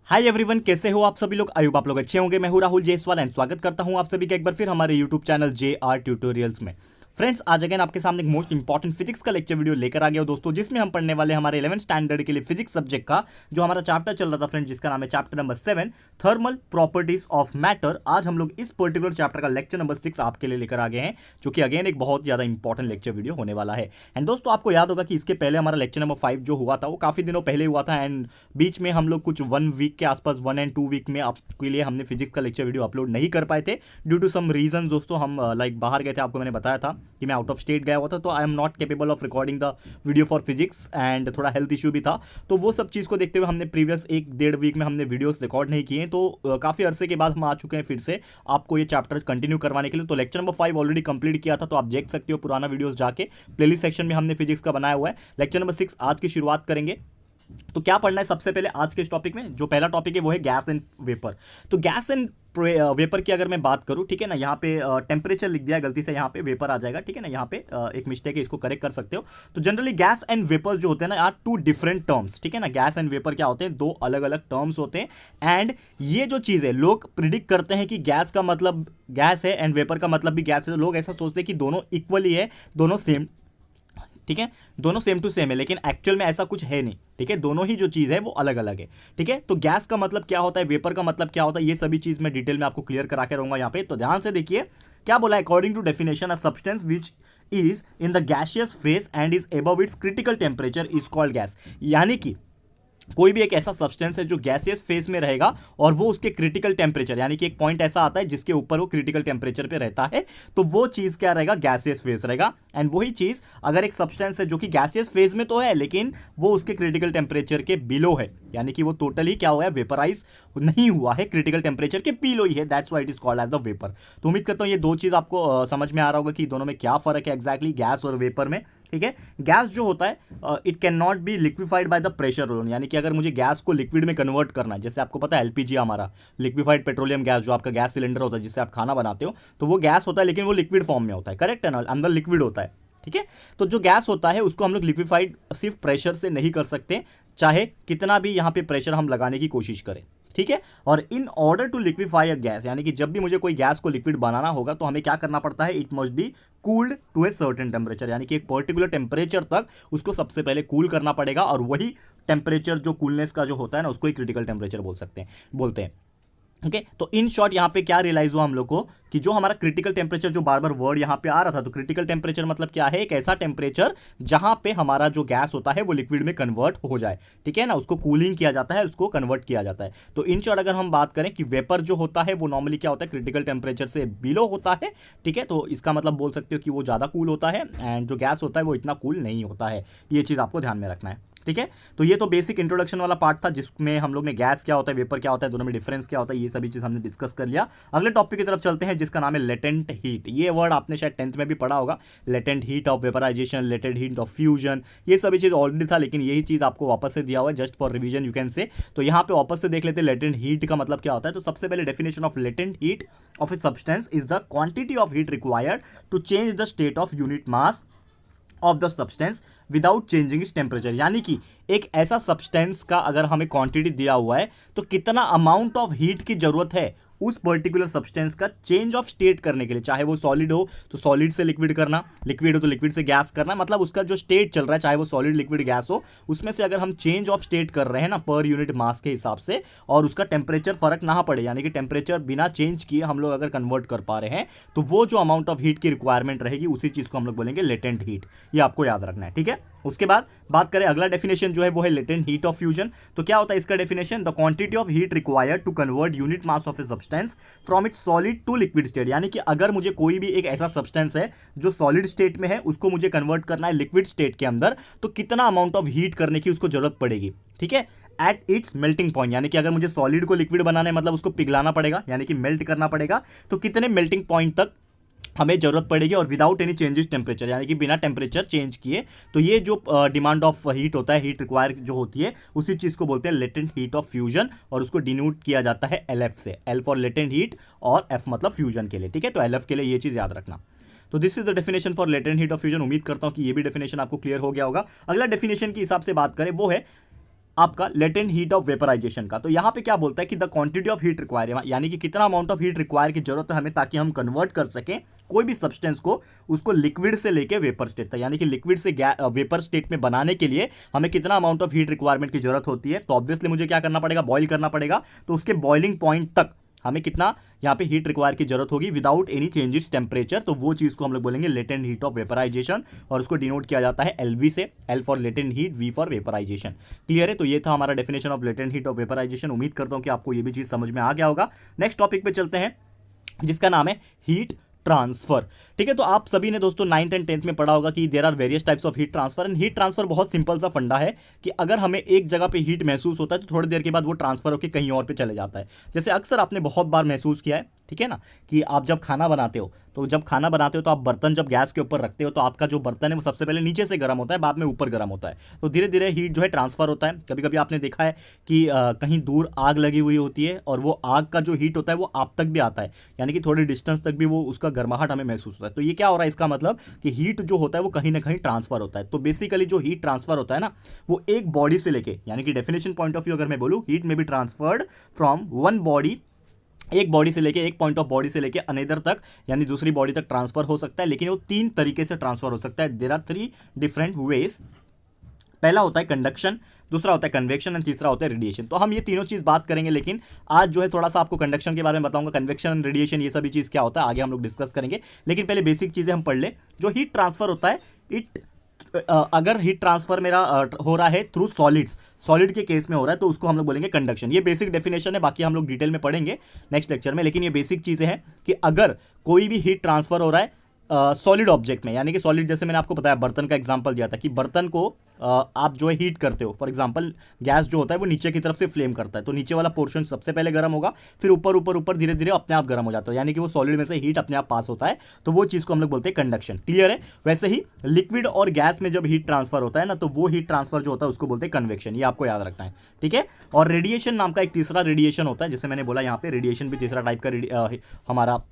Hi everyone, कैसे हो आप सभी लोग। आई होप आप लोग अच्छे होंगे। मैं हूं राहुल जयसवाल एंड स्वागत करता हूं आप सभी का एक बार फिर हमारे यूट्यूब चैनल JR ट्यूटोरियल्स में। फ्रेंड्स, आज अगेन आपके सामने एक मोस्ट इंपॉर्टेंट फिजिक्स का लेक्चर वीडियो लेकर आ गया हूं दोस्तों, जिसमें हम पढ़ने वाले हमारे 11th स्टैंडर्ड के लिए फिजिक्स सब्जेक्ट का जो हमारा चैप्टर चल रहा था फ्रेंड्स, जिसका नाम है chapter number 7 thermal properties of matter. आज हम लोग इस पर्टिकुलर चैप्टर का लेक्चर नंबर 6 आपके लिए लेकर आ गए हैं, जो कि अगेन एक बहुत ज्यादा इंपॉर्टेंट लेक्चर वीडियो होने वाला है। एंड दोस्तों, आपको याद होगा कि इसके पहले हमारा लेक्चर नंबर 5 जो हुआ था वो काफी दिनों पहले हुआ था, एंड बीच में हम लोग कुछ 1 वीक के आसपास 1 and 2 वीक में आपके लिए हमने फिजिक्स का लेक्चर वीडियो अपलोड नहीं कर पाए थे ड्यू टू सम रीजन। दोस्तों, हम लाइक बाहर गए थे, आपको मैंने बताया था कि मैं आउट ऑफ स्टेट गया हुआ था, तो I am not capable of recording the video for physics and थोड़ा हेल्थ इशू भी था। तो वो सब चीज़ को देखते हुए हमने प्रीवियस 1-1.5 वीक में हमने वीडियोस रिकॉर्ड नहीं किए, तो काफ़ी अरसे के बाद हम आ चुके हैं फिर से आपको ये चैप्टर कंटिन्यू करवाने के लिए। तो लेक्चर नंबर 5 ऑलरेडी कंप्लीट किया था, तो आप देख सकते हो पुराना वीडियोस जाके प्लेलिस्ट सेक्शन में हमने फिजिक्स का बनाया हुआ है। लेक्चर नंबर 6 आज की शुरुआत करेंगे। तो क्या पढ़ना है सबसे पहले आज के इस टॉपिक में? जो पहला टॉपिक है वो है गैस एंड वेपर। तो गैस एंड वेपर की अगर मैं बात करूं, ठीक है ना, यहाँ पे टेम्परेचर लिख दिया गलती से, यहाँ पे वेपर आ जाएगा, ठीक है ना, यहाँ पे एक मिस्टेक है, इसको करेक्ट कर सकते हो। तो जनरली गैस एंड वेपर जो होते हैं ना, आर 2 डिफरेंट टर्म्स, ठीक है ना। गैस एंड वेपर क्या होते हैं? 2 अलग अलग टर्म्स होते हैं। एंड ये जो चीज़ है, लोग प्रिडिक्ट करते हैं कि गैस का मतलब गैस है एंड वेपर का मतलब भी गैस है। तो लोग ऐसा सोचते हैं कि दोनों इक्वली है, दोनों सेम, ठीक है, दोनों सेम टू सेम है, लेकिन एक्चुअल में ऐसा कुछ है नहीं, ठीक है। दोनों ही जो चीज़ है वो अलग अलग है, ठीक है। तो गैस का मतलब क्या होता है, वेपर का मतलब क्या होता है, ये सभी चीज़ मैं डिटेल में आपको क्लियर करा के रहूंगा यहाँ पे। तो ध्यान से देखिए क्या बोला है। According to definition, a substance which is in the gaseous phase and is above its critical temperature is called gas. यानी कि कोई भी एक ऐसा सब्सटेंस है जो गैसियस फेस में रहेगा और वो उसके क्रिटिकल टेम्परेचर, यानी कि एक पॉइंट ऐसा आता है जिसके ऊपर वो क्रिटिकल टेम्परेचर पे रहता है, तो वो चीज क्या रहेगा? गैसियस फेस रहेगा। एंड वही चीज अगर एक सब्सटेंस है जो कि गैसियस फेज में तो है लेकिन वो उसके क्रिटिकल टेम्परेचर के बिलो है, यानी कि वो टोटली क्या हुआ है? वेपराइज नहीं हुआ है, क्रिटिकल टेम्परेचर के बिलो ही है, that's why it is called as the vapour. तो उम्मीद करता हूं ये दो चीज आपको समझ में आ रहा होगा कि दोनों में क्या फर्क है एग्जैक्टली गैस और वेपर में, ठीक है। गैस जो होता है it can not be liquefied by the pressure alone, यानी कि अगर मुझे गैस को लिक्विड में कन्वर्ट करना है, जैसे आपको पता है एलपीजी हमारा लिक्विफाइड पेट्रोलियम गैस, जो आपका गैस सिलेंडर होता है जिससे आप खाना बनाते हो, तो वो गैस होता है लेकिन वो लिक्विड फॉर्म में होता है, करेक्ट है ना, अंदर लिक्विड होता है, ठीक है। तो जो गैस होता है उसको हम लोग लिक्विफाइड सिर्फ प्रेशर से नहीं कर सकते, चाहे कितना भी यहाँ पे प्रेशर हम लगाने की कोशिश करें, ठीक है। और in order to liquefy a gas, यानी कि जब भी मुझे कोई गैस को लिक्विड बनाना होगा तो हमें क्या करना पड़ता है? It must be cooled to a certain temperature, यानी कि एक पर्टिकुलर टेम्परेचर तक उसको सबसे पहले कूल करना पड़ेगा, और वही टेम्परेचर जो कूलनेस का जो होता है ना, उसको ही क्रिटिकल टेम्परेचर बोलते हैं। ओके तो इन शॉर्ट यहाँ पे क्या रियलाइज हुआ हम लोग को कि जो हमारा क्रिटिकल टेम्परेचर, जो बार बार वर्ड यहाँ पे आ रहा था, तो क्रिटिकल टेम्परेचर मतलब क्या है? एक ऐसा टेम्परेचर जहां पे हमारा जो गैस होता है वो लिक्विड में कन्वर्ट हो जाए, ठीक है ना, उसको कूलिंग किया जाता है, उसको कन्वर्ट किया जाता है। तो इन शॉर्ट अगर हम बात करें कि वेपर जो होता है वो नॉर्मली क्या होता है? क्रिटिकल टेम्परेचर से बिलो होता है, ठीक है। तो इसका मतलब बोल सकते हो कि वो ज़्यादा कूल होता है, एंड जो गैस होता है वो इतना कूल नहीं होता है। ये चीज़ आपको ध्यान में रखना है, ठीक है। तो ये तो बेसिक इंट्रोडक्शन वाला पार्ट था, जिसमें हम लोग ने गैस क्या होता है, वेपर क्या होता है, दोनों में डिफरेंस क्या होता है, ये सभी चीज हमने डिस्कस कर लिया। अगले टॉपिक की तरफ चलते हैं, जिसका नाम है लेटेंट हीट। ये वर्ड आपने शायद 10th में भी पढ़ा होगा, latent heat of vaporisation, latent heat of fusion, ये सभी चीज ऑलरेडी था, लेकिन यही चीज आपको वापस से दिया हुआ है just for revision you can say. तो यहाँ पे वापस से देख लेते हैं लेटेंट हीट का मतलब क्या होता है। तो सबसे पहले definition of latent heat of a substance is the quantity of heat required to change the state of unit mass of the substance without changing its temperature, यानी कि एक ऐसा सब्सटेंस का अगर हमें क्वांटिटी दिया हुआ है तो कितना अमाउंट ऑफ हीट की जरूरत है उस पर्टिकुलर सब्सटेंस का चेंज ऑफ स्टेट करने के लिए, चाहे वो सॉलिड हो तो सॉलिड से लिक्विड करना, लिक्विड हो तो लिक्विड से गैस करना, मतलब उसका जो स्टेट चल रहा है, चाहे वो सॉलिड लिक्विड गैस हो, उसमें से अगर हम चेंज ऑफ स्टेट कर रहे हैं ना पर यूनिट मास के हिसाब से, और उसका टेम्परेचर फर्क ना पड़े, यानी कि टेम्परेचर बिना चेंज किए हम लोग अगर कन्वर्ट कर पा रहे हैं, तो वो जो अमाउंट ऑफ हीट की रिक्वायरमेंट रहेगी उसी चीज को हम लोग बोलेंगे लेटेंट हीट। ये आपको याद रखना है, ठीक है। उसके बाद बात करें अगला डेफिनेशन जो है वो है लेटेंट हीट ऑफ फ्यूजन। तो क्या होता है इसका definition? The quantity of heat required to convert unit mass of a substance from its solid to liquid state, यानी कि अगर मुझे कोई भी एक ऐसा सब्सटेंस है जो सॉलिड स्टेट में है, उसको मुझे कन्वर्ट करना है लिक्विड स्टेट के अंदर, तो कितना अमाउंट ऑफ हीट करने की उसको जरूरत पड़ेगी, ठीक है, एट इट्स मेल्टिंग पॉइंट, यानी कि अगर मुझे सॉलिड को लिक्विड बनाना है मतलब उसको पिघलाना पड़ेगा, यानी कि मेल्ट करना पड़ेगा, तो कितने मेल्टिंग पॉइंट तक हमें जरूरत पड़ेगी, और विदाउट एनी चेंजेस टेम्परेचर, यानी कि बिना टेम्परेचर चेंज किए। तो ये जो डिमांड ऑफ हीट होता है, हीट रिक्वायर जो होती है, उसी चीज को बोलते हैं लेटेंट हीट ऑफ फ्यूजन, और उसको डिनोट किया जाता है LF से, L फॉर लेटेंट हीट और F मतलब फ्यूजन के लिए, ठीक है। तो LF के लिए ये चीज याद रखना। तो this is the definition for latent heat of fusion. उम्मीद करता हूं कि ये भी डेफिनेशन आपको क्लियर हो गया होगा। अगला डेफिनेशन के हिसाब से बात करें वो है आपका लेटेंट हीट ऑफ वेपराइजेशन का। तो यहाँ पे क्या बोलता है कि the quantity of heat require, यानी कि कितना अमाउंट ऑफ हीट रिक्वायर की जरूरत है हमें ताकि हम कन्वर्ट कर सकें कोई भी सब्सटेंस को, उसको लिक्विड से लेके वेपर स्टेट तक, यानी कि लिक्विड से वेपर स्टेट में बनाने के लिए हमें कितना अमाउंट ऑफ हीट रिक्वायरमेंट की जरूरत होती है। तो ऑब्वियसली मुझे क्या करना पड़ेगा, बॉईल करना पड़ेगा। तो उसके बॉइलिंग पॉइंट तक हमें कितना यहाँ पे हीट रिक्वायर की जरूरत होगी विदाउट एनी चेंजेस टेम्परेचर। तो वो चीज को हम लोग बोलेंगे लेटेंट हीट ऑफ वेपराइजेशन, और उसको डिनोट किया जाता है एलवी से, L for latent heat, V for vaporisation. Clear है? तो ये था हमारा definition of latent heat of vaporisation. उम्मीद करता हूं कि आपको ये भी चीज समझ में आ गया होगा। नेक्स्ट टॉपिक पे चलते हैं जिसका नाम है हीट ट्रांसफर। ठीक है, तो आप सभी ने दोस्तों 9th एंड 10th में पढ़ा होगा कि there are various types of heat transfer. And heat transfer बहुत सिंपल सा फंडा है कि अगर हमें एक जगह पे हीट महसूस होता है तो थोड़ी देर के बाद वो ट्रांसफर होकर कहीं और पे चले जाता है। जैसे अक्सर आपने बहुत बार महसूस किया है, ठीक है ना, कि आप जब खाना बनाते हो तो आप बर्तन जब गैस के ऊपर रखते हो तो आपका जो बर्तन है वो सबसे पहले नीचे से गर्म होता है, बाद में ऊपर गर्म होता है। तो धीरे धीरे हीट जो है ट्रांसफर होता है। कभी कभी आपने देखा है कि कहीं दूर आग लगी हुई होती है और वो आग का जो हीट होता है वो आप तक भी आता है, यानी कि थोड़ी डिस्टेंस तक भी वो उसका गर्माहट हमें महसूस होता है। तो ये क्या हो रहा है, इसका मतलब कि हीट जो होता है वो कहीं ना कहीं ट्रांसफर होता है। तो बेसिकली जो हीट ट्रांसफर होता है ना, वो एक बॉडी से लेके, यानी कि डेफिनेशन पॉइंट ऑफ व्यू अगर मैं बोलूँ, हीट में be transferred from one body, एक बॉडी से लेके, एक पॉइंट ऑफ बॉडी से लेके अनदर तक, यानी दूसरी बॉडी तक ट्रांसफर हो सकता है। लेकिन वो 3 तरीके से ट्रांसफर हो सकता है। There are 3 different ways. पहला होता है कंडक्शन, दूसरा होता है कन्वेक्शन एंड तीसरा होता है रेडिएशन। तो हम ये तीनों चीज बात करेंगे, लेकिन आज जो है थोड़ा सा आपको कंडक्शन के बारे में बताऊंगा। कन्वेक्शन एंड रेडिएशन ये सभी चीज क्या होता है आगे हम लोग डिस्कस करेंगे, लेकिन पहले बेसिक चीजें हम पढ़ ले। जो हीट ट्रांसफर होता है, अगर हीट ट्रांसफर मेरा हो रहा है थ्रू सॉलिड्स, सॉलिड के केस में हो रहा है तो उसको हम लोग बोलेंगे कंडक्शन। ये बेसिक डेफिनेशन है, बाकी हम लोग डिटेल में पढ़ेंगे नेक्स्ट लेक्चर में, लेकिन ये बेसिक चीजें हैं कि अगर कोई भी हीट ट्रांसफर हो रहा है सॉलिड ऑब्जेक्ट में, यानी कि सॉलिड, जैसे मैंने आपको बताया बर्तन का एग्जांपल दिया था कि बर्तन को आप जो है हीट करते हो। फॉर एग्जांपल गैस जो होता है वो नीचे की तरफ से फ्लेम करता है, तो नीचे वाला पोर्शन सबसे पहले गर्म होगा, फिर ऊपर ऊपर ऊपर धीरे धीरे अपने आप गर्म हो जाता है, यानी कि वो सॉलिड में से हीट अपने आप पास होता है। तो वो चीज़ को हम लोग बोलते हैं कंडक्शन। क्लियर है? वैसे ही लिक्विड और गैस में जब हीट ट्रांसफर होता है ना, तो वो हीट ट्रांसफर जो होता है उसको बोलते हैं कन्वेक्शन। ये आपको याद रखना है, ठीक है। और रेडिएशन नाम का एक तीसरा रेडिएशन होता है, जैसे मैंने बोला यहाँ पे रेडिएशन भी तीसरा टाइप का हमारा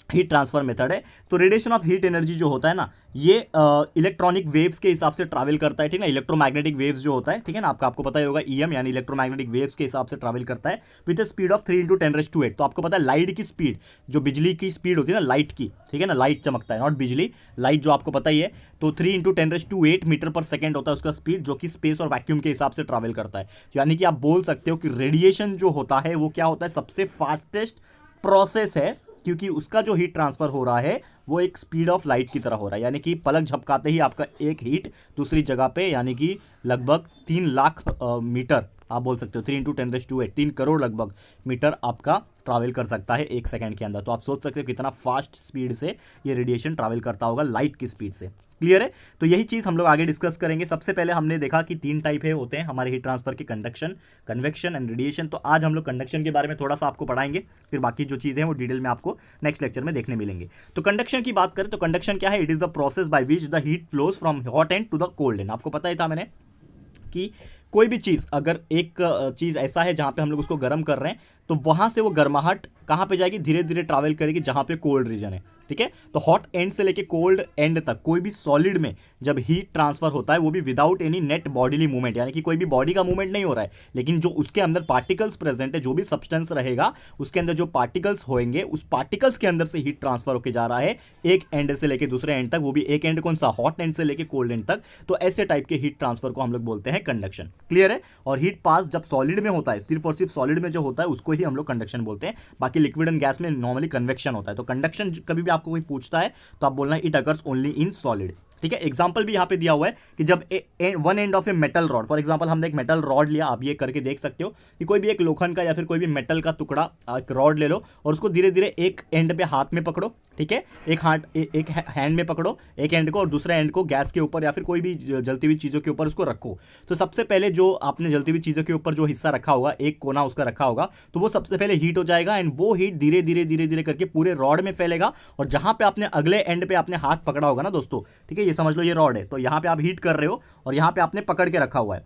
हीट ट्रांसफर मेथड है। तो रेडिएशन ऑफ हीट एनर्जी जो होता है ना, ये इलेक्ट्रॉनिक वेव्स के हिसाब से ट्रैवल करता है, ठीक है ना। इलेक्ट्रोमैग्नेटिक वेव्स जो होता है, ठीक है ना, आपको पता ही होगा, ईएम यानी इलेक्ट्रोमैग्नेटिक वेव्स के हिसाब से ट्रैवल करता है विद स्पीड ऑफ 3 × 10⁸। तो आपको पता है लाइट की स्पीड, जो बिजली की स्पीड होती है ना लाइट की, ठीक है ना, लाइट चमकता है, नॉट बिजली, लाइट जो आपको पता ही है। तो 3 × 10⁸ मीटर पर सेकेंड होता है उसका स्पीड, जो कि स्पेस और वैक्यूम के हिसाब से ट्रैवल करता है। यानी कि आप बोल सकते हो कि रेडिएशन जो होता है वो क्या होता है, सबसे फास्टेस्ट प्रोसेस है, क्योंकि उसका जो हीट ट्रांसफर हो रहा है वो एक स्पीड ऑफ लाइट की तरह हो रहा है, यानी कि पलक झपकाते ही आपका एक हीट दूसरी जगह पे, यानी कि लगभग 3 लाख मीटर आप बोल सकते हो, 3 × 10⁸, 3 करोड़ लगभग मीटर आपका ट्रैवल कर सकता है 1 सेकंड के अंदर। तो आप सोच सकते हो कितना फास्ट स्पीड से ये रेडिएशन ट्रैवल करता होगा लाइट की स्पीड से। क्लियर है? तो यही चीज़ हम लोग आगे डिस्कस करेंगे। सबसे पहले हमने देखा कि 3 टाइप है होते हैं हमारे हीट ट्रांसफर के, कंडक्शन, कन्वेक्शन एंड रेडिएशन। तो आज हम लोग कंडक्शन के बारे में थोड़ा सा आपको पढ़ाएंगे, फिर बाकी जो चीज़ें हैं वो डिटेल में आपको नेक्स्ट लेक्चर में देखने मिलेंगे। तो कंडक्शन की बात करें तो कंडक्शन क्या है, it is the process by which the heat flows from hot end to the cold end. आपको पता ही था मैंने कि कोई भी चीज़, अगर एक चीज़ ऐसा है जहाँ पे हम लोग उसको गर्म कर रहे हैं तो वहाँ से वो गर्माहट कहाँ पे जाएगी, धीरे धीरे ट्रैवल करेगी जहाँ पे कोल्ड रीजन है, ठीक है। तो हॉट एंड से लेके कोल्ड एंड तक कोई भी सॉलिड में जब हीट ट्रांसफर होता है वो भी without any net bodily movement, यानी कि कोई भी बॉडी का मूवमेंट नहीं हो रहा है, लेकिन जो उसके अंदर पार्टिकल्स प्रेजेंट है, जो भी सब्सटेंस रहेगा उसके अंदर जो पार्टिकल्स होंगे, उस पार्टिकल्स के अंदर से हीट ट्रांसफर होकर जा रहा है एक एंड से लेके दूसरे एंड तक, वो भी एक एंड कौन सा, हॉट एंड से लेके कोल्ड एंड तक। तो ऐसे टाइप के हीट ट्रांसफर को हम लोग बोलते हैं कंडक्शन। क्लियर है? और हीट पास जब सॉलिड में होता है, सिर्फ और सिर्फ सॉलिड में जो होता है उसको ही हम लोग कंडक्शन बोलते हैं। बाकी लिक्विड एंड गैस में नॉर्मली कन्वेक्शन होता है। तो कंडक्शन कभी भी आपको कोई पूछता है तो आप बोलना है it occurs only in solid, ठीक है। एग्जांपल भी यहां पे दिया हुआ है कि जब one end of a metal rod, for example हमने एक मेटल रॉड लिया, आप ये करके देख सकते हो कि कोई भी एक लोखंड का या फिर कोई भी मेटल का टुकड़ा, एक रॉड ले लो और उसको धीरे धीरे एक एंड पे हाथ में पकड़ो, ठीक है, एक हैंड में पकड़ो एक एंड को, और दूसरे एंड को गैस के ऊपर या फिर कोई भी जलती हुई चीज़ों के ऊपर उसको रखो। तो सबसे पहले जो आपने जलती हुई चीज़ों के ऊपर जो हिस्सा रखा होगा, एक कोना उसका रखा होगा, तो वो सबसे पहले हीट हो जाएगा एंड वो हीट धीरे धीरे धीरे धीरे करके पूरे रॉड में फैलेगा। और जहां पे आपने अगले एंड पे आपने हाथ पकड़ा होगा ना दोस्तों, ठीक है, ये समझ लो ये रॉड है, तो यहाँ पे आप हीट कर रहे हो और यहाँ पे आपने पकड़ के रखा हुआ है,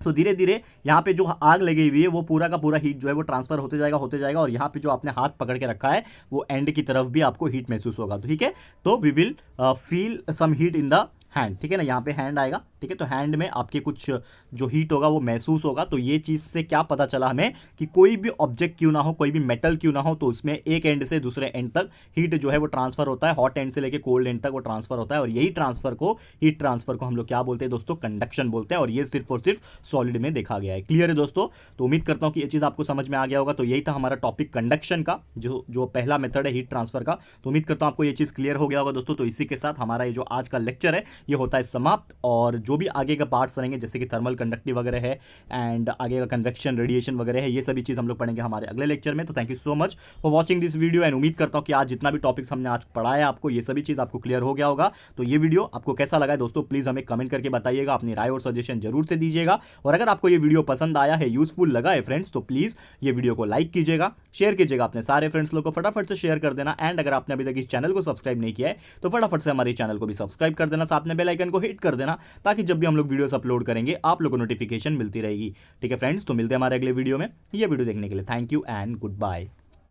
तो धीरे धीरे यहाँ पे जो आग लगी हुई है वो पूरा का पूरा हीट जो है वो ट्रांसफर होते जाएगा और यहाँ पे जो आपने हाथ पकड़ के रखा है वो एंड की तरफ भी आपको हीट महसूस होगा, ठीक है। तो we will feel some heat in the hand, ठीक है ना, यहाँ पे हैंड आएगा, ठीक है। तो हैंड में आपके कुछ जो हीट होगा वो महसूस होगा। तो ये चीज़ से क्या पता चला हमें कि कोई भी ऑब्जेक्ट क्यों ना हो, कोई भी मेटल क्यों ना हो, तो उसमें एक एंड से दूसरे एंड तक हीट जो है वो ट्रांसफर होता है, हॉट एंड से लेके कोल्ड एंड तक वो ट्रांसफर होता है। और यही ट्रांसफर को, हीट ट्रांसफर को हम लोग क्या बोलते हैं दोस्तों, कंडक्शन बोलते हैं। और ये सिर्फ और सिर्फ सॉलिड में देखा गया है। क्लियर है दोस्तों? तो उम्मीद करता हूं कि ये चीज़ आपको समझ में आ गया होगा। तो यही था हमारा टॉपिक कंडक्शन का, जो पहला मेथड है हीट ट्रांसफर का। तो उम्मीद करता हूं आपको ये चीज़ क्लियर हो गया होगा दोस्तों। तो इसी के साथ हमारा ये जो आज का लेक्चर है ये होता है समाप्त। और जो भी आगे का पार्ट्स रहेंगे, जैसे कि थर्मल कंडक्टिव वगैरह है एंड आगे का कन्वेक्शन, रेडिएशन वगैरह है, ये सभी चीज़ हम लोग पढ़ेंगे हमारे अगले लेक्चर में। तो thank you so much for watching this video and उम्मीद करता हूं कि आज जितना भी टॉपिक्स हमने आज पढ़ाया आपको, ये सभी चीज़ आपको क्लियर हो गया होगा। तो ये वीडियो आपको कैसा लगा है दोस्तों, प्लीज़ हमें कमेंट करके बताइएगा, अपनी राय और सजेशन जरूर से दीजिएगा। और अगर आपको ये वीडियो पसंद आया है, यूजफुल लगा है फ्रेंड्स, तो प्लीज़ ये वीडियो को लाइक कीजिएगा, शेयर कीजिएगा अपने सारे फ्रेंड्स लोग को, फटाफट से शेयर कर देना। एंड अगर आपने अभी तक इस चैनल को सब्सक्राइब नहीं किया है तो फटाफट से हमारे चैनल को भी सब्सक्राइब कर देना, साथ में बेल आइकन को हिट कर देना, ताकि जब भी हम लोग वीडियोस अपलोड करेंगे आप लोगों को नोटिफिकेशन मिलती रहेगी। ठीक है फ्रेंड्स, तो मिलते हैं हमारे अगले वीडियो में। ये वीडियो देखने के लिए thank you and good bye.